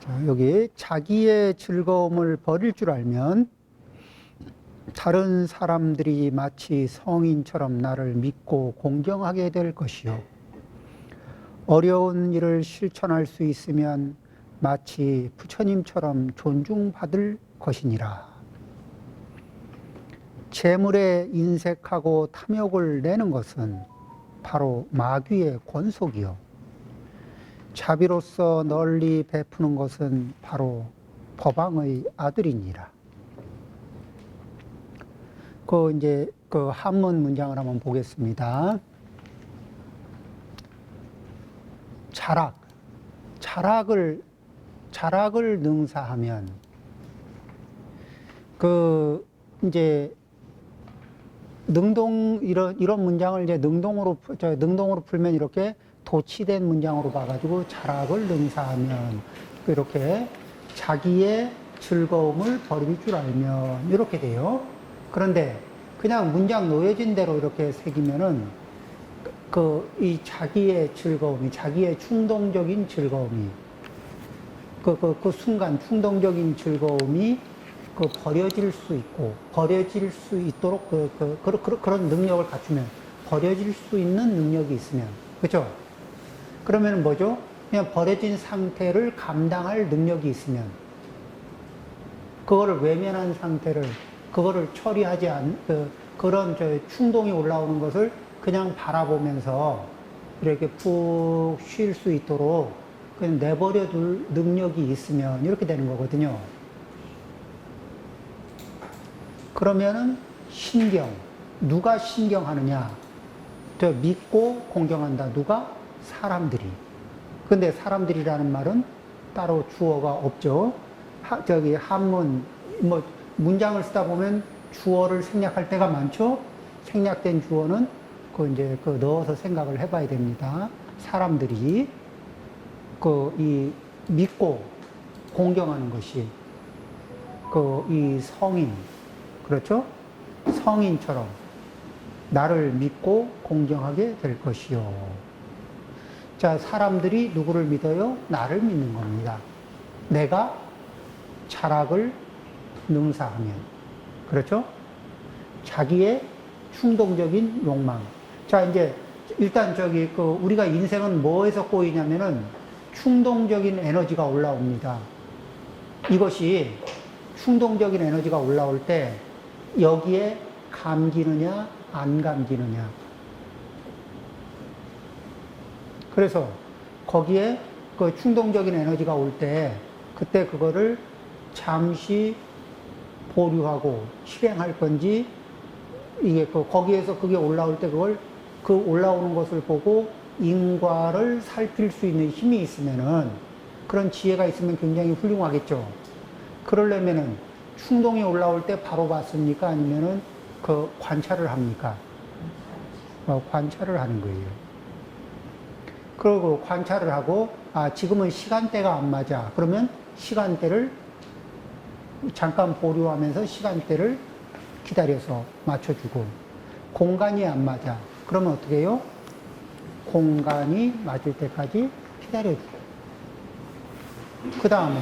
자, 여기 자기의 즐거움을 버릴 줄 알면 다른 사람들이 마치 성인처럼 나를 믿고 공경하게 될 것이요. 어려운 일을 실천할 수 있으면 마치 부처님처럼 존중받을 것이니라. 재물에 인색하고 탐욕을 내는 것은 바로 마귀의 권속이요. 자비로서 널리 베푸는 것은 바로 법왕의 아들이니라. 그 한문 문장을 한번 보겠습니다. 자락을 능사하면 이런 문장을 이제 능동으로 풀면 이렇게 도치된 문장으로 봐가지고 자락을 능사하면 이렇게 자기의 즐거움을 버릴 줄 알면 이렇게 돼요. 그런데 그냥 문장 놓여진 대로 이렇게 새기면은 이 자기의 즐거움이, 자기의 충동적인 즐거움이, 그 순간 충동적인 즐거움이 버려질 수 있도록 그런 능력을 갖추면, 버려질 수 있는 능력이 있으면, 그죠? 그러면 뭐죠? 그냥 버려진 상태를 감당할 능력이 있으면, 그거를 외면한 상태를, 그거를 처리하지 그런 충동이 올라오는 것을 그냥 바라보면서 이렇게 푹 쉴 수 있도록 그냥 내버려 둘 능력이 있으면 이렇게 되는 거거든요. 그러면은 누가 신경하느냐? 믿고 공경한다. 누가? 사람들이. 근데 사람들이라는 말은 따로 주어가 없죠. 한문, 문장을 쓰다 보면 주어를 생략할 때가 많죠. 생략된 주어는 넣어서 생각을 해봐야 됩니다. 사람들이 이 믿고 공경하는 것이 이 성인, 그렇죠? 성인처럼 나를 믿고 공경하게 될 것이요. 자, 사람들이 누구를 믿어요? 나를 믿는 겁니다. 내가 자락을 능사하면. 그렇죠? 자기의 충동적인 욕망. 자, 이제, 일단 우리가 인생은 뭐에서 꼬이냐면은 충동적인 에너지가 올라옵니다. 이것이 충동적인 에너지가 올라올 때 여기에 감기느냐, 안 감기느냐. 그래서 거기에 그 충동적인 에너지가 올 때 그때 그거를 잠시 보류하고 실행할 건지, 이게 거기에서 그게 올라올 때 그 올라오는 것을 보고 인과를 살필 수 있는 힘이 있으면은, 그런 지혜가 있으면 굉장히 훌륭하겠죠. 그러려면은 충동이 올라올 때 바로 봤습니까? 아니면은 관찰을 합니까? 관찰을 하는 거예요. 그리고 관찰을 하고, 지금은 시간대가 안 맞아. 그러면 시간대를 잠깐 보류하면서 시간대를 기다려서 맞춰주고, 공간이 안 맞아. 그러면 어떻게 해요? 공간이 맞을 때까지 기다려주고. 그 다음에,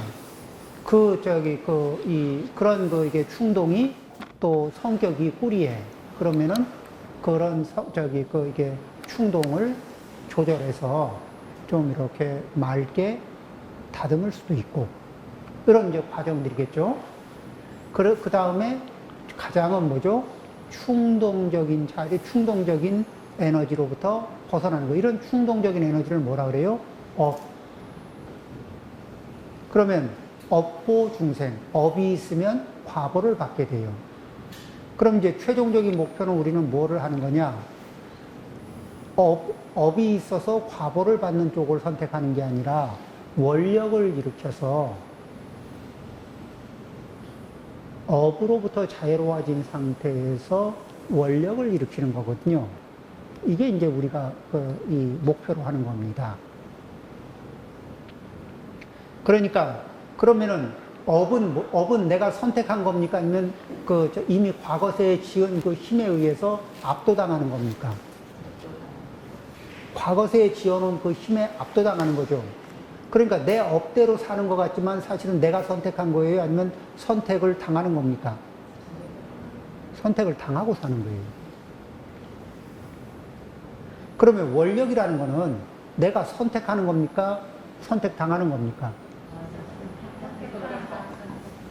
이게 충동이 또 성격이 꾸리해. 그러면은 이게 충동을 조절해서 좀 이렇게 맑게 다듬을 수도 있고, 이런 과정들이겠죠. 그 다음에 가장은 뭐죠? 충동적인 에너지로부터 벗어나는 거. 이런 충동적인 에너지를 뭐라 그래요? 그러면 업보 중생, 업이 있으면 과보를 받게 돼요. 그럼 이제 최종적인 목표는 우리는 뭐를 하는 거냐? 업이 있어서 과보를 받는 쪽을 선택하는 게 아니라 원력을 일으켜서 업으로부터 자유로워진 상태에서 원력을 일으키는 거거든요. 이게 이제 우리가 이 목표로 하는 겁니다. 그러니까 그러면은 업은 내가 선택한 겁니까? 아니면 이미 과거세에 지은 그 힘에 의해서 압도당하는 겁니까? 과거세에 지어놓은 그 힘에 압도당하는 거죠. 그러니까 내 업대로 사는 것 같지만 사실은 내가 선택한 거예요? 아니면 선택을 당하는 겁니까? 선택을 당하고 사는 거예요. 그러면 원력이라는 거는 내가 선택하는 겁니까? 선택당하는 겁니까?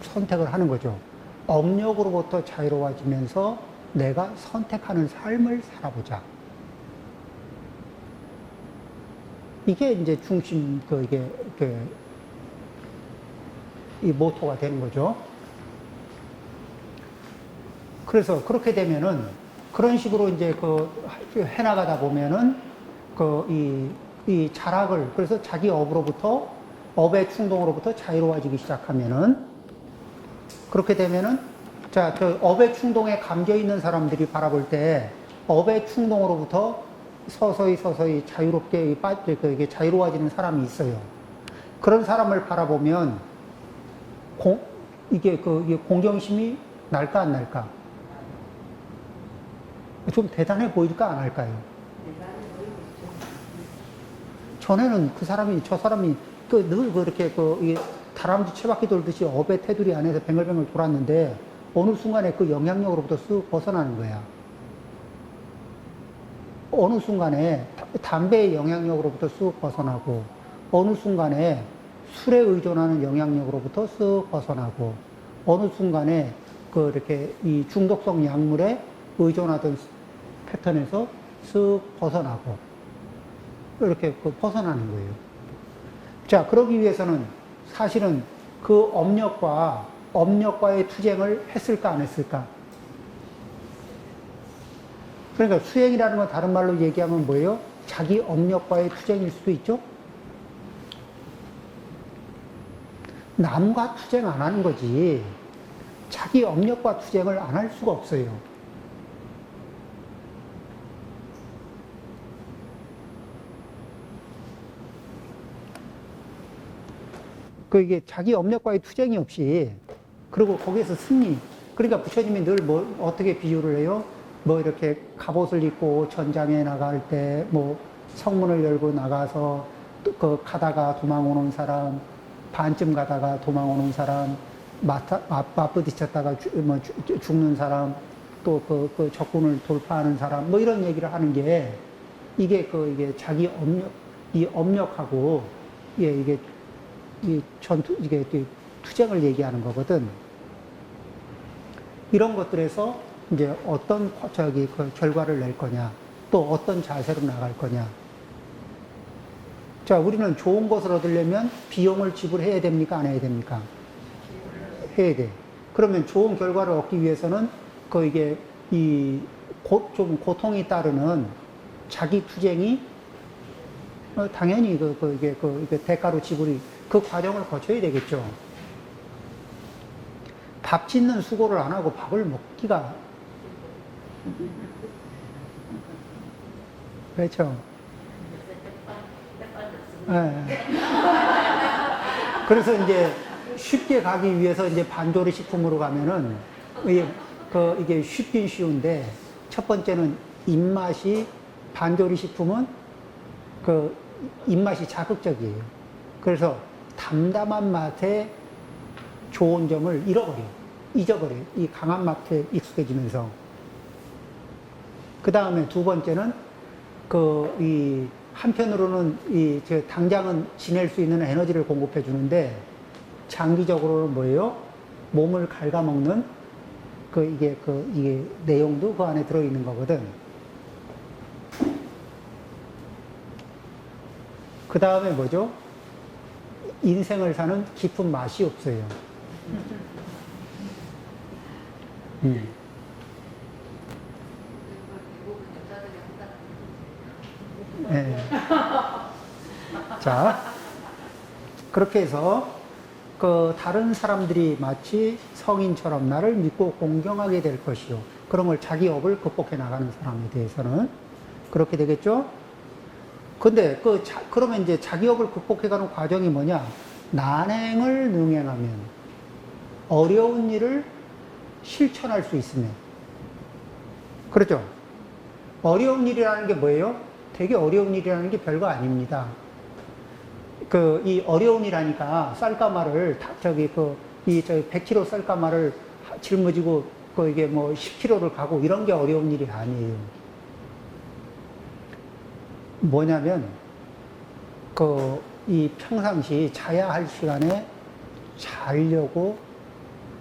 선택을 하는 거죠. 업력으로부터 자유로워지면서 내가 선택하는 삶을 살아보자. 이게 이제 중심, 이 모토가 되는 거죠. 그래서 그렇게 되면은 그런 식으로 이제 해나가다 보면은 이 자락을, 그래서 자기 업으로부터, 업의 충동으로부터 자유로워지기 시작하면은 그렇게 되면은 자, 업의 충동에 감겨 있는 사람들이 바라볼 때 업의 충동으로부터 서서히 자유롭게 이게 자유로워지는 사람이 있어요. 그런 사람을 바라보면 이게 공경심이 날까 안 날까? 좀 대단해 보일까 안 할까요? 전에는 저 사람이 늘 그렇게 다람쥐 채바퀴 돌듯이 업의 테두리 안에서 뱅글뱅글 돌았는데 어느 순간에 그 영향력으로부터 쓱 벗어나는 거야. 어느 순간에 담배의 영향력으로부터 쓱 벗어나고, 어느 순간에 술에 의존하는 영향력으로부터 쓱 벗어나고, 어느 순간에 이렇게 이 중독성 약물에 의존하던 패턴에서 쓱 벗어나고, 이렇게 벗어나는 거예요. 자, 그러기 위해서는 사실은 그 업력과의 투쟁을 했을까 안 했을까? 그러니까 수행이라는 건 다른 말로 얘기하면 뭐예요? 자기 업력과의 투쟁일 수도 있죠? 남과 투쟁 안 하는 거지. 자기 업력과 투쟁을 안 할 수가 없어요. 이게 자기 업력과의 투쟁이 없이, 그리고 거기에서 승리. 그러니까 부처님이 늘 어떻게 비유를 해요? 이렇게 갑옷을 입고 전장에 나갈 때, 성문을 열고 나가서 가다가 도망오는 사람, 반쯤 가다가 도망오는 사람, 맞부딪혔다가 죽는 사람, 또 적군을 돌파하는 사람, 이런 얘기를 하는 게, 이게 자기 업력하고, 이게 투쟁을 얘기하는 거거든. 이런 것들에서 이제 어떤 결과를 낼 거냐, 또 어떤 자세로 나갈 거냐. 자, 우리는 좋은 것을 얻으려면 비용을 지불해야 됩니까? 안 해야 됩니까? 해야 돼. 그러면 좋은 결과를 얻기 위해서는 좀 고통이 따르는 자기 투쟁이 당연히 이게 대가로 지불이 그 과정을 거쳐야 되겠죠. 밥 짓는 수고를 안 하고 밥을 먹기가 그렇죠. 네. 그래서 이제 쉽게 가기 위해서 이제 반조리 식품으로 가면은 이게 쉽긴 쉬운데 첫 번째는 입맛이 반조리 식품은 입맛이 자극적이에요. 그래서 담담한 맛의 좋은 점을 잊어버려요. 이 강한 맛에 익숙해지면서. 그 다음에 두 번째는 한편으로는 당장은 지낼 수 있는 에너지를 공급해 주는데 장기적으로는 뭐예요? 몸을 갉아먹는 이게 내용도 그 안에 들어있는 거거든. 그 다음에 뭐죠? 인생을 사는 깊은 맛이 없어요. 네. 자, 그렇게 해서 다른 사람들이 마치 성인처럼 나를 믿고 공경하게 될 것이요. 그런 걸 자기 업을 극복해 나가는 사람에 대해서는 그렇게 되겠죠? 근데 그러면 이제 자기 업을 극복해가는 과정이 뭐냐? 난행을 능행하면 어려운 일을 실천할 수 있으면. 그렇죠? 어려운 일이라는 게 뭐예요? 되게 어려운 일이라는 게 별거 아닙니다. 이 어려움이라니까 쌀가마를 저기 100kg 쌀가마를 짊어지고 이게 뭐 10kg를 가고 이런 게 어려운 일이 아니에요. 뭐냐면 이 평상시 자야 할 시간에 자려고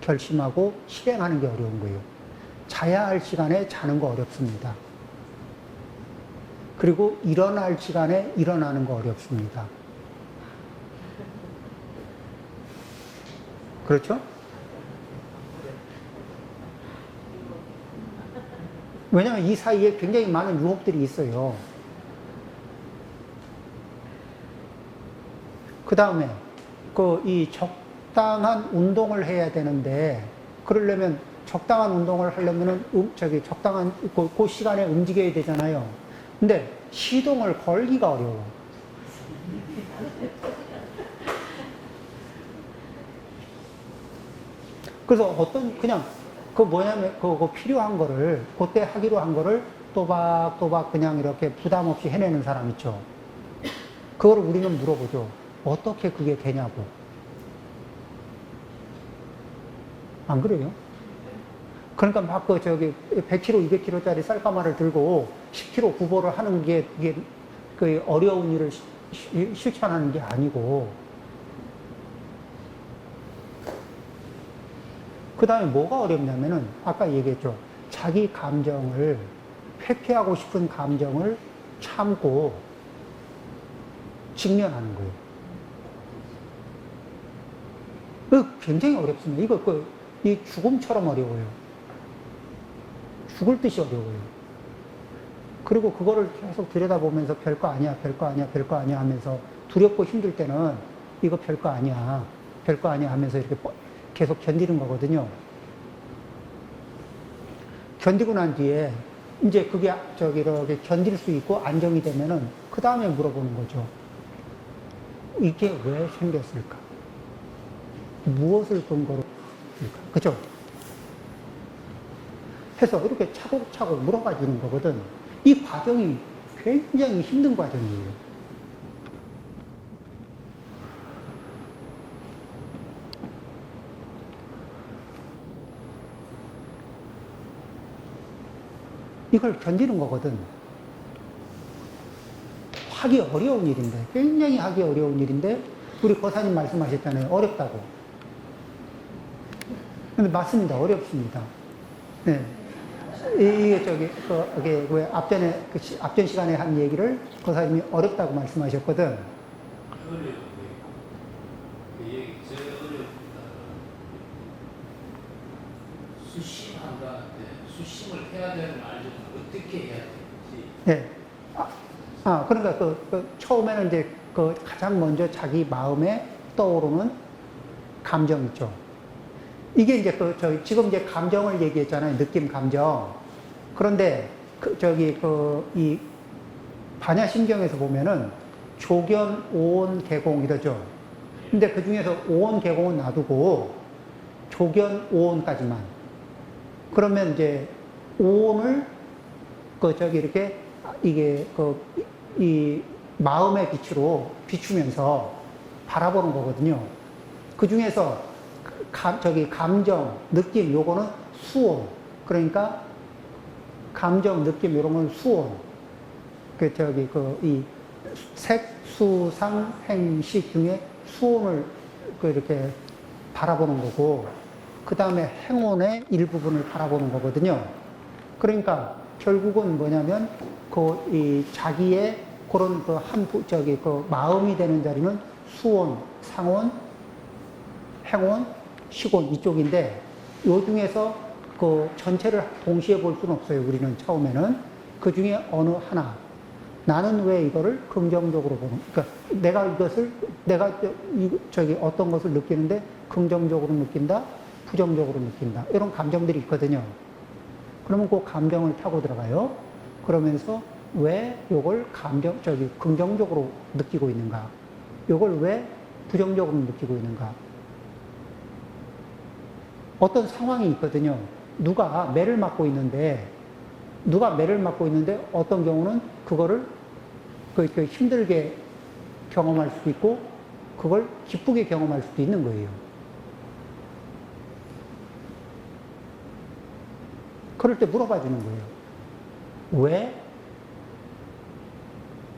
결심하고 실행하는 게 어려운 거예요. 자야 할 시간에 자는 거 어렵습니다. 그리고 일어날 시간에 일어나는 거 어렵습니다. 그렇죠? 왜냐하면 이 사이에 굉장히 많은 유혹들이 있어요. 그 다음에 이 적당한 운동을 해야 되는데, 그러려면 적당한 운동을 하려면은 적당한 그 시간에 움직여야 되잖아요. 근데 시동을 걸기가 어려워. 그래서 그냥 뭐냐면 필요한 거를 그때 하기로 한 거를 또박또박 그냥 이렇게 부담 없이 해내는 사람 있죠. 그거를 우리는 물어보죠. 어떻게 그게 되냐고. 안 그래요? 그러니까 막 100kg, 200kg짜리 쌀가마를 들고 10kg 구보를 하는 게 이게 어려운 일을 실천하는 게 아니고, 그 다음에 뭐가 어렵냐면은 아까 얘기했죠. 자기 감정을, 회피하고 싶은 감정을 참고 직면하는 거예요. 굉장히 어렵습니다. 이 죽음처럼 어려워요. 죽을 듯이 어려워요. 그리고 그거를 계속 들여다보면서 별거 아니야, 별거 아니야, 별거 아니야 하면서 두렵고 힘들 때는 이거 별거 아니야, 별거 아니야 하면서 이렇게 계속 견디는 거거든요. 견디고 난 뒤에 이제 그게 이렇게 견딜 수 있고 안정이 되면은 그 다음에 물어보는 거죠. 이게 왜 생겼을까? 무엇을 근거로 했을까? 그죠? 해서 이렇게 차곡차곡 물어가지는 거거든. 이 과정이 굉장히 힘든 과정이에요. 이걸 견디는 거거든. 하기 어려운 일인데, 굉장히 하기 어려운 일인데, 우리 거사님 말씀하셨잖아요. 어렵다고. 근데 맞습니다. 어렵습니다. 네. 이게 왜 앞전 시간에 한 얘기를 거사님이 어렵다고 말씀하셨거든. 수심을 해야 되는 알려면 어떻게 해야 되는지. 네. 그러니까 처음에는 이제 가장 먼저 자기 마음에 떠오르는 감정 있죠. 이게 이제 지금 이제 감정을 얘기했잖아요. 느낌, 감정. 그런데 이 반야심경에서 보면은 조견, 오온, 개공 이러죠. 근데 그 중에서 오온, 개공은 놔두고 조견, 오온까지만. 그러면 이제 오온을 이렇게 이게 이 마음의 빛으로 비추면서 바라보는 거거든요. 그 중에서 감정, 느낌 요거는 수온. 그러니까 감정, 느낌 이런 건 수온. 이 색, 수, 상, 행, 식 중에 수온을 이렇게 바라보는 거고, 그 다음에 행온의 일부분을 바라보는 거거든요. 그러니까 결국은 뭐냐면 이 자기의 그런 마음이 되는 자리는 수온, 상온, 행온, 식온 이쪽인데, 요 중에서 전체를 동시에 볼 수는 없어요. 우리는 처음에는 그 중에 어느 하나. 나는 왜 이거를 긍정적으로 보는? 그러니까 내가 어떤 것을 느끼는데 긍정적으로 느낀다, 부정적으로 느낀다. 이런 감정들이 있거든요. 그러면 그 감정을 타고 들어가요. 그러면서 왜 이걸 긍정적으로 느끼고 있는가? 이걸 왜 부정적으로 느끼고 있는가? 어떤 상황이 있거든요. 누가 매를 맞고 있는데 어떤 경우는 그거를 힘들게 경험할 수도 있고, 그걸 기쁘게 경험할 수도 있는 거예요. 그럴 때 물어봐 주는 거예요. 왜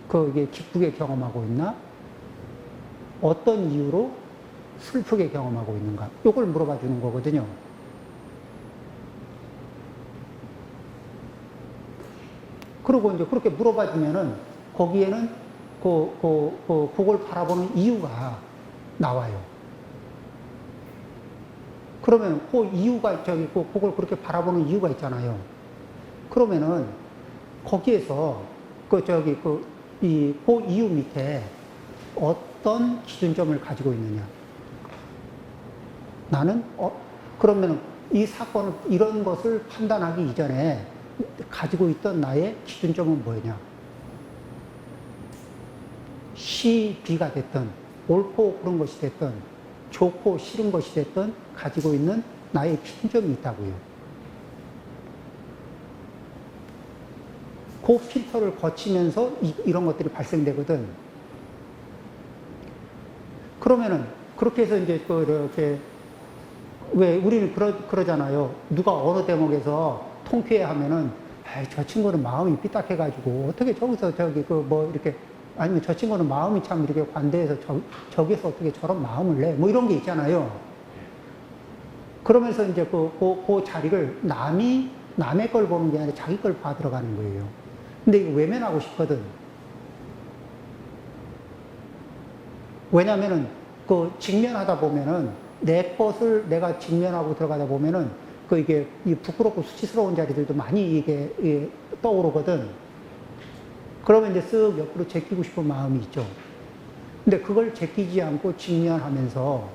그게 기쁘게 경험하고 있나? 어떤 이유로 슬프게 경험하고 있는가? 이걸 물어봐 주는 거거든요. 그리고 이제 그렇게 물어봐 주면은 거기에는 그걸 바라보는 이유가 나와요. 그러면 그 이유가 그걸 그렇게 바라보는 이유가 있잖아요. 그러면은 거기에서 그 이유 밑에 어떤 기준점을 가지고 있느냐. 나는 그러면 이 사건을 이런 것을 판단하기 이전에 가지고 있던 나의 기준점은 뭐냐. 시, 비가 됐든 옳고 그런 것이 됐든 좋고 싫은 것이 됐든 가지고 있는 나의 기준점이 있다고요. 그 필터를 거치면서 이런 것들이 발생되거든. 그러면은 그렇게 해서 이제 이렇게 왜 우리는 그러잖아요. 누가 어느 대목에서 통쾌해하면은 저 친구는 마음이 삐딱해가지고 어떻게 저기서 이렇게 아니면 저 친구는 마음이 참 이렇게 관대해서 저기서 어떻게 저런 마음을 내? 뭐 이런 게 있잖아요. 그러면서 이제 그 자리를 남의 걸 보는 게 아니라 자기 걸 봐 들어가는 거예요. 근데 이거 외면하고 싶거든. 왜냐면은 직면하다 보면은 내 것을 내가 직면하고 들어가다 보면은 이게 부끄럽고 수치스러운 자리들도 많이 이게 떠오르거든. 그러면 이제 쓱 옆으로 제끼고 싶은 마음이 있죠. 근데 그걸 제끼지 않고 직면하면서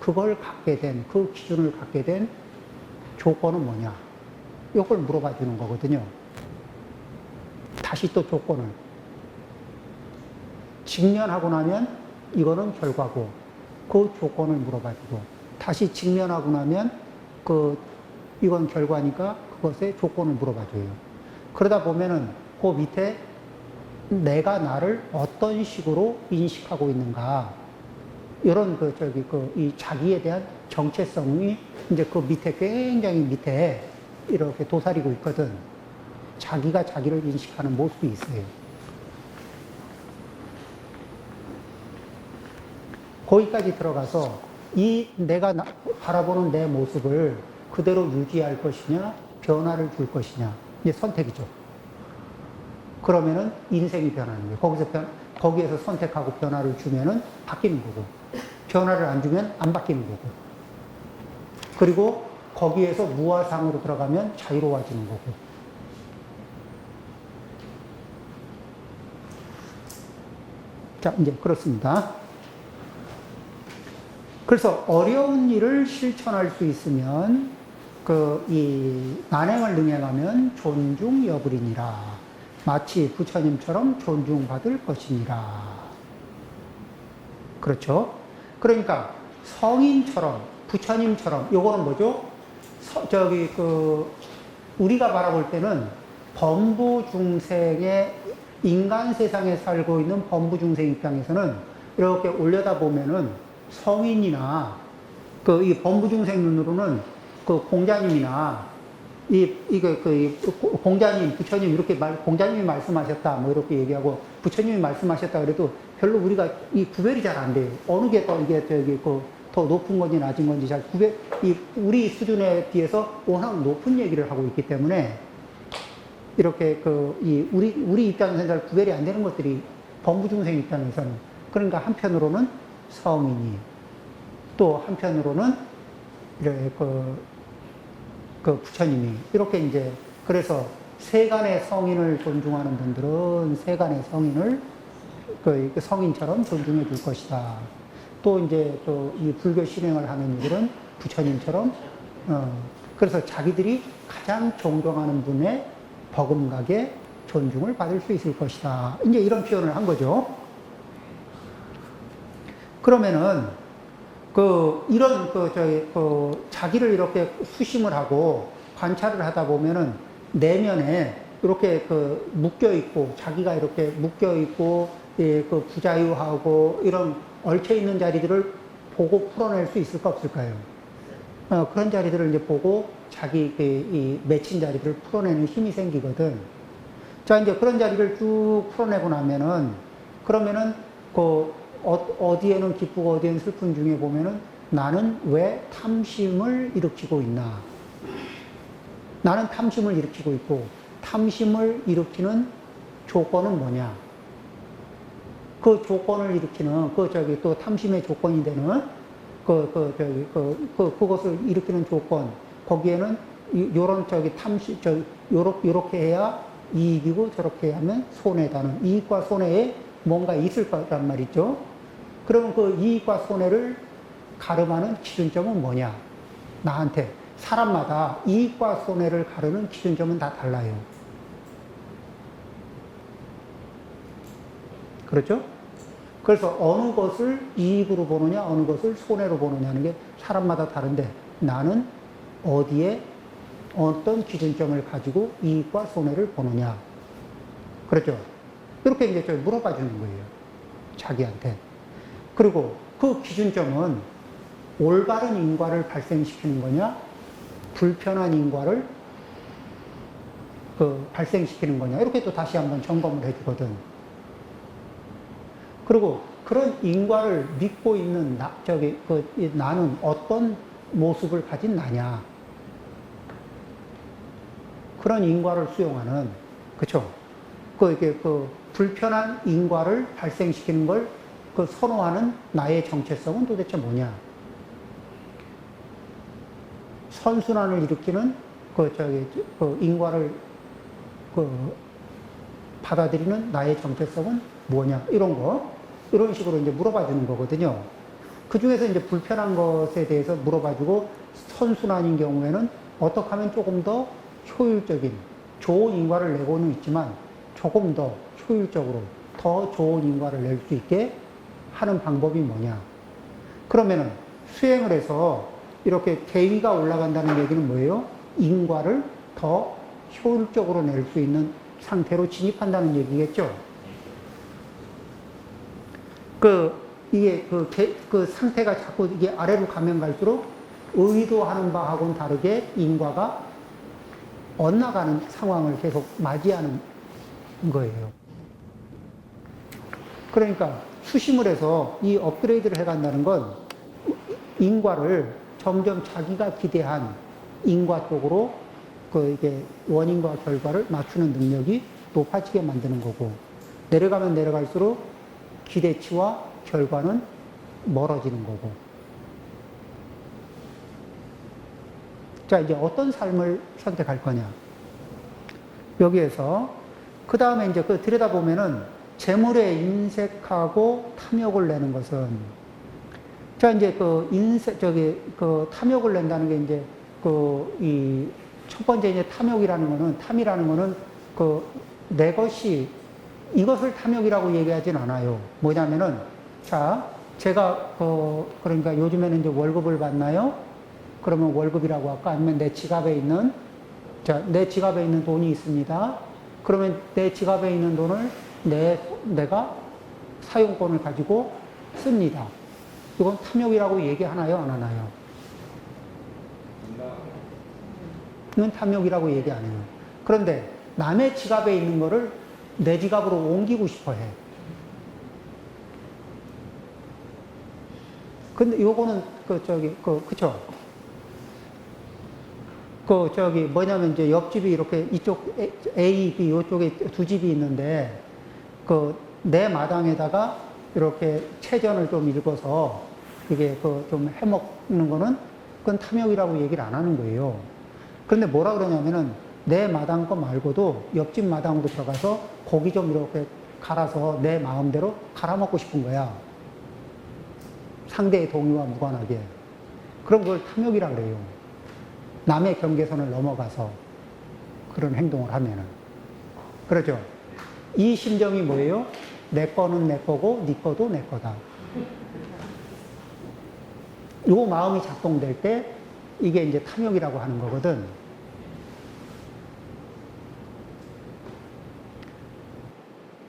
그걸 갖게 된, 그 기준을 갖게 된 조건은 뭐냐. 이걸 물어봐 주는 거거든요. 다시 또 조건을. 직면하고 나면 이거는 결과고, 그 조건을 물어봐 주고, 다시 직면하고 나면 이건 결과니까 그것의 조건을 물어봐 줘요. 그러다 보면은 그 밑에 내가 나를 어떤 식으로 인식하고 있는가, 이런 이 자기에 대한 정체성이 이제 그 밑에 굉장히 밑에 이렇게 도사리고 있거든. 자기가 자기를 인식하는 모습이 있어요. 거기까지 들어가서 내가 바라보는 내 모습을 그대로 유지할 것이냐, 변화를 줄 것이냐, 이제 선택이죠. 그러면은 인생이 변하는 거예요. 거기에서 선택하고 변화를 주면은 바뀌는 거고, 변화를 안 주면 안 바뀌는 거고, 그리고 거기에서 무화상으로 들어가면 자유로워지는 거고. 자, 이제 그렇습니다. 그래서 어려운 일을 실천할 수 있으면 이 난행을 능해가면 존중 여부리니라. 마치 부처님처럼 존중받을 것이니라. 그렇죠? 그러니까 성인처럼, 부처님처럼, 요거는 뭐죠? 우리가 바라볼 때는 범부 중생의 인간 세상에 살고 있는 범부 중생 입장에서는 이렇게 올려다보면은 성인이나 이 범부 중생 눈으로는 공자님이나 공자님, 부처님 공자님이 말씀하셨다 뭐 이렇게 얘기하고 부처님이 말씀하셨다 그래도 별로 우리가 구별이 잘 안 돼요. 어느 게 더 이게 더 높은 건지 낮은 건지 잘 우리 수준에 비해서 워낙 높은 얘기를 하고 있기 때문에 이렇게 우리 입장에서는 잘 구별이 안 되는 것들이 범부 중생 입장에서는, 그러니까 한편으로는 성인이, 또 한편으로는 이렇게 부처님이 이렇게 이제, 그래서 세간의 성인을 존중하는 분들은 세간의 성인을 성인처럼 존중해 줄 것이다. 또 이제 이 불교 실행을 하는 이들은 부처님처럼 그래서 자기들이 가장 존경하는 분의 버금가게 존중을 받을 수 있을 것이다. 이제 이런 표현을 한 거죠. 그러면은 이런 자기를 이렇게 수심을 하고 관찰을 하다 보면은 내면에 이렇게 묶여 있고, 자기가 이렇게 묶여 있고, 부자유하고 이런 얽혀 있는 자리들을 보고 풀어낼 수 있을까 없을까요? 그런 자리들을 이제 보고 자기 이 맺힌 자리들을 풀어내는 힘이 생기거든. 자, 이제 그런 자리를 쭉 풀어내고 나면은, 그러면은, 어디에는 기쁘고 어디에는 슬픈 중에 보면은 나는 왜 탐심을 일으키고 있나? 나는 탐심을 일으키고 있고, 탐심을 일으키는 조건은 뭐냐? 그 조건을 일으키는, 또 탐심의 조건이 되는, 그것을 일으키는 조건, 거기에는, 요렇게 해야 이익이고, 저렇게 하면 손해다는, 이익과 손해에 뭔가 있을 거란 말이죠. 그러면 그 이익과 손해를 가름하는 기준점은 뭐냐? 나한테. 사람마다 이익과 손해를 가르는 기준점은 다 달라요. 그렇죠? 그래서 어느 것을 이익으로 보느냐, 어느 것을 손해로 보느냐는 게 사람마다 다른데 나는 어디에 어떤 기준점을 가지고 이익과 손해를 보느냐. 그렇죠? 이렇게 이제 물어봐 주는 거예요. 자기한테. 그리고 그 기준점은 올바른 인과를 발생시키는 거냐, 불편한 인과를 발생시키는 거냐, 이렇게 또 다시 한번 점검을 해주거든. 그리고 그런 인과를 믿고 있는 나는 어떤 모습을 가진 나냐. 그런 인과를 수용하는, 그쵸? 불편한 인과를 발생시키는 걸 선호하는 나의 정체성은 도대체 뭐냐? 선순환을 일으키는 인과를 받아들이는 나의 정체성은 뭐냐? 이런 식으로 이제 물어봐 주는 거거든요. 그 중에서 이제 불편한 것에 대해서 물어봐주고, 선순환인 경우에는 어떻게 하면 조금 더 효율적인, 좋은 인과를 내고는 있지만, 조금 더 효율적으로 더 좋은 인과를 낼 수 있게 하는 방법이 뭐냐. 그러면은 수행을 해서 이렇게 대위가 올라간다는 얘기는 뭐예요? 인과를 더 효율적으로 낼 수 있는 상태로 진입한다는 얘기겠죠. 그 상태가 자꾸 이게 아래로 가면 갈수록 의도하는 바하고는 다르게 인과가 엇나가는 상황을 계속 맞이하는 거예요. 그러니까 수심을 해서 이 업그레이드를 해간다는 건 인과를 점점 자기가 기대한 인과 쪽으로 이게 원인과 결과를 맞추는 능력이 높아지게 만드는 거고, 내려가면 내려갈수록 기대치와 결과는 멀어지는 거고. 자, 이제 어떤 삶을 선택할 거냐. 여기에서, 그 다음에 이제 들여다보면은, 재물에 인색하고 탐욕을 내는 것은, 자, 이제 탐욕을 낸다는 게 이제, 첫 번째 이제 탐이라는 거는, 내 것이, 이것을 탐욕이라고 얘기하진 않아요. 뭐냐면은, 자, 제가, 그러니까 요즘에는 이제 월급을 받나요? 그러면 월급이라고 할까? 아니면 내 지갑에 있는 돈이 있습니다. 그러면 내 지갑에 있는 돈을 내가 사용권을 가지고 씁니다. 이건 탐욕이라고 얘기하나요? 안 하나요? 이건 탐욕이라고 얘기 안 해요. 그런데 남의 지갑에 있는 거를 내 지갑으로 옮기고 싶어 해. 근데 요거는, 그쵸? 뭐냐면 이제 옆집이 이렇게 이쪽 A, B, 요쪽에 두 집이 있는데, 내 마당에다가 이렇게 채전을 좀 읽어서 이게 좀 해먹는 거는 그건 탐욕이라고 얘기를 안 하는 거예요. 그런데 뭐라 그러냐면은 내 마당 거 말고도 옆집 마당으로 들어가서 고기 좀 이렇게 갈아서 내 마음대로 갈아먹고 싶은 거야. 상대의 동의와 무관하게. 그런 걸 탐욕이라 그래요. 남의 경계선을 넘어가서 그런 행동을 하면은. 그렇죠? 이 심정이 뭐예요? 내 거는 내 거고, 네 거도 내 거다. 요 마음이 작동될 때, 이게 이제 탐욕이라고 하는 거거든.